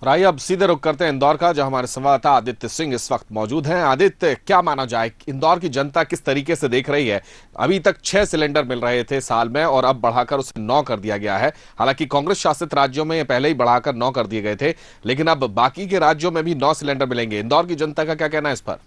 और आइए अब सीधे रुख करते हैं इंदौर का, जहां हमारे संवाददाता आदित्य सिंह इस वक्त मौजूद हैं। आदित्य, क्या माना जाए, इंदौर की जनता किस तरीके से देख रही है? अभी तक 6 सिलेंडर मिल रहे थे साल में और अब बढ़ाकर उसे 9 कर दिया गया है। हालांकि कांग्रेस शासित राज्यों में ये पहले ही बढ़ाकर 9 कर दिए गए थे, लेकिन अब बाकी के राज्यों में भी 9 सिलेंडर मिलेंगे। इंदौर की जनता का क्या कहना है इस पर?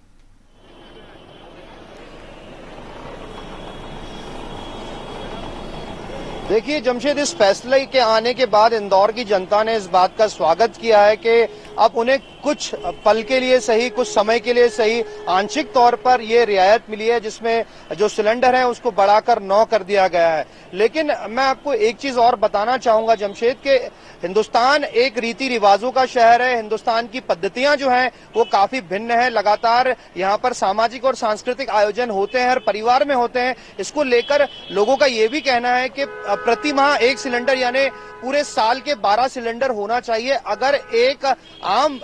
देखिए जमशेद, इस फैसले के आने के बाद इंदौर की जनता ने इस बात का स्वागत किया है कि अब उन्हें कुछ पल के लिए सही, कुछ समय के लिए सही, आंशिक तौर पर ये रियायत मिली है, जिसमें जो सिलेंडर है उसको बढ़ाकर 9 कर दिया गया है। लेकिन मैं आपको एक चीज और बताना चाहूंगा जमशेद, कि हिंदुस्तान एक रीति रिवाजों का शहर है। हिंदुस्तान की पद्धतियां जो हैं वो काफी भिन्न है। लगातार यहाँ पर सामाजिक और सांस्कृतिक आयोजन होते हैं, हर परिवार में होते हैं। इसको लेकर लोगों का ये भी कहना है कि प्रति माह 1 सिलेंडर यानी पूरे साल के 12 सिलेंडर होना चाहिए। अगर एक आम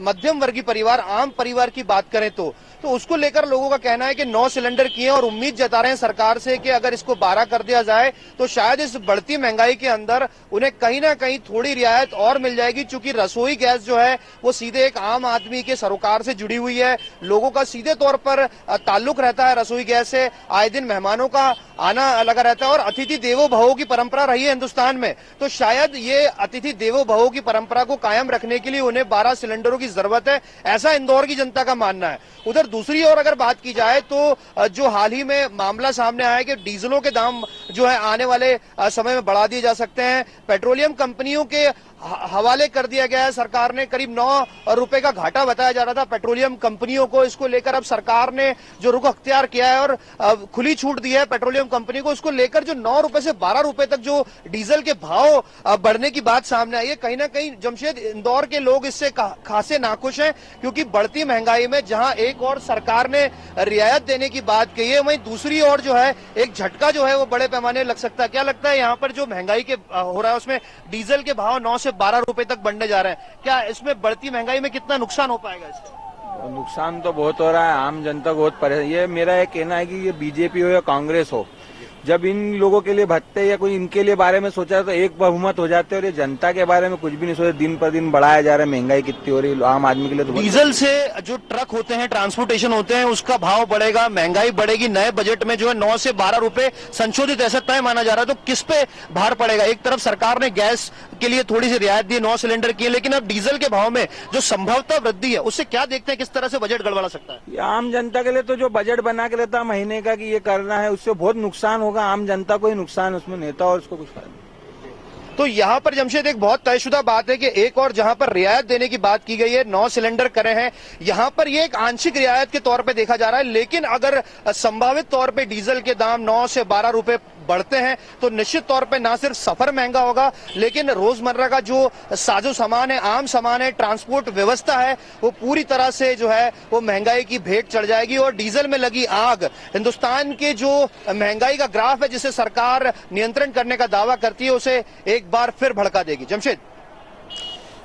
मध्यम वर्गीय परिवार, आम परिवार की बात करें तो उसको लेकर लोगों का कहना है कि 9 सिलेंडर किए और उम्मीद जता रहे हैं सरकार से कि अगर इसको 12 कर दिया जाए तो शायद इस बढ़ती महंगाई के अंदर उन्हें कहीं ना कहीं थोड़ी रियायत और मिल जाएगी। चूंकि रसोई गैस जो है वो सीधे एक आम आदमी के सरोकार से जुड़ी हुई है, लोगों का सीधे तौर पर ताल्लुक रहता है रसोई गैस से। आए दिन मेहमानों का आना लगा रहता है और अतिथि देवो भव की परंपरा रही है हिंदुस्तान में, तो शायद ये अतिथि देवो भव की परंपरा को कायम रखने के लिए उन्हें 12 सिलेंडरों की जरूरत है, ऐसा इंदौर की जनता का मानना है। उधर दूसरी ओर अगर बात की जाए तो जो हाल ही में मामला सामने आया है कि डीजलों के दाम जो है आने वाले समय में बढ़ा दिए जा सकते हैं, पेट्रोलियम कंपनियों के हवाले कर दिया गया है। सरकार ने करीब 9 रुपए का घाटा बताया जा रहा था पेट्रोलियम कंपनियों को। इसको लेकर अब सरकार ने जो रुख अख्तियार किया है और खुली छूट दी है पेट्रोलियम कंपनी को, इसको लेकर जो 9 रुपए से 12 रुपए तक जो डीजल के भाव बढ़ने की बात सामने आई है, कहीं ना कहीं जमशेद इंदौर के लोग इससे खासे नाखुश हैं। क्योंकि बढ़ती महंगाई में जहां एक और सरकार ने रियायत देने की बात कही है, वहीं दूसरी ओर जो है एक झटका जो है वो बड़े पैमाने लग सकता है। क्या लगता है यहाँ पर जो महंगाई के हो रहा है उसमें डीजल के भाव 9 से 12 रुपए तक बढ़ने जा रहे हैं, क्या इसमें बढ़ती महंगाई में कितना नुकसान हो पाएगा इससे? नुकसान तो बहुत हो रहा है, आम जनता को बहुत परेशान। ये मेरा एक कहना है कि ये बीजेपी हो या कांग्रेस हो, जब इन लोगों के लिए भत्ते या कोई इनके लिए बारे में सोचा तो एक बहुमत हो जाते और ये जनता के बारे में कुछ भी नहीं सोचे। दिन पर दिन बढ़ाया जा रहा है, महंगाई कितनी हो रही है आम आदमी के लिए। तो डीजल से जो ट्रक होते हैं, ट्रांसपोर्टेशन होते हैं, उसका भाव बढ़ेगा, महंगाई बढ़ेगी। नए बजट में जो है 9 से 12 रुपए संशोधित ऐसा तय माना जा रहा है, तो किस पे भार पड़ेगा? एक तरफ सरकार ने गैस के लिए थोड़ी सी रियायत दी, 9 सिलेंडर किए, लेकिन अब डीजल के भाव में जो संभवतः वृद्धि है उससे क्या देखते हैं, किस तरह से बजट गड़बड़ा सकता है? आम जनता के लिए तो जो बजट बना के रहता महीने का कि ये करना है, उससे बहुत नुकसान होगा आम जनता को ही नुकसान, उसमें नेता और उसको कुछ फायदा नहीं। तो यहाँ पर जमशेद एक बहुत तयशुदा बात है कि एक और जहां पर रियायत देने की बात की गई है, 9 सिलेंडर करे हैं, यहां पर ये एक आंशिक रियायत के तौर पे देखा जा रहा है। लेकिन अगर संभावित तौर पे डीजल के दाम 9 से 12 रुपए बढ़ते हैं तो निश्चित तौर पे ना सिर्फ सफर महंगा होगा, लेकिन रोजमर्रा का जो साजो सामान है, आम सामान है, ट्रांसपोर्ट व्यवस्था है, वो पूरी तरह से जो है वो महंगाई की भेंट चढ़ जाएगी। और डीजल में लगी आग हिंदुस्तान के जो महंगाई का ग्राफ है, जिसे सरकार नियंत्रण करने का दावा करती है, उसे एक बार फिर भड़का देगी। जमशेद,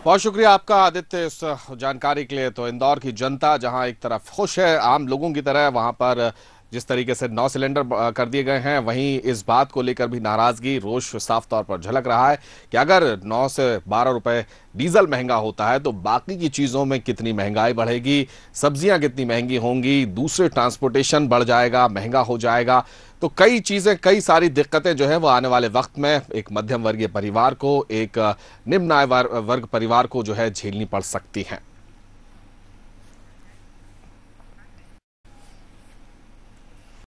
बहुत शुक्रिया आपका आदित्य इस जानकारी के लिए। तो इंदौर की जनता जहां एक तरफ खुश है आम लोगों की तरह, वहां पर जिस तरीके से 9 सिलेंडर कर दिए गए हैं, वहीं इस बात को लेकर भी नाराजगी, रोष साफ तौर पर झलक रहा है कि अगर 9 से 12 रुपए डीजल महंगा होता है तो बाकी की चीज़ों में कितनी महंगाई बढ़ेगी, सब्जियां कितनी महंगी होंगी, दूसरे ट्रांसपोर्टेशन बढ़ जाएगा, महंगा हो जाएगा। तो कई चीज़ें, कई सारी दिक्कतें जो है वो आने वाले वक्त में एक मध्यम वर्गीय परिवार को, एक निम्न आय वर्ग परिवार को जो है झेलनी पड़ सकती हैं।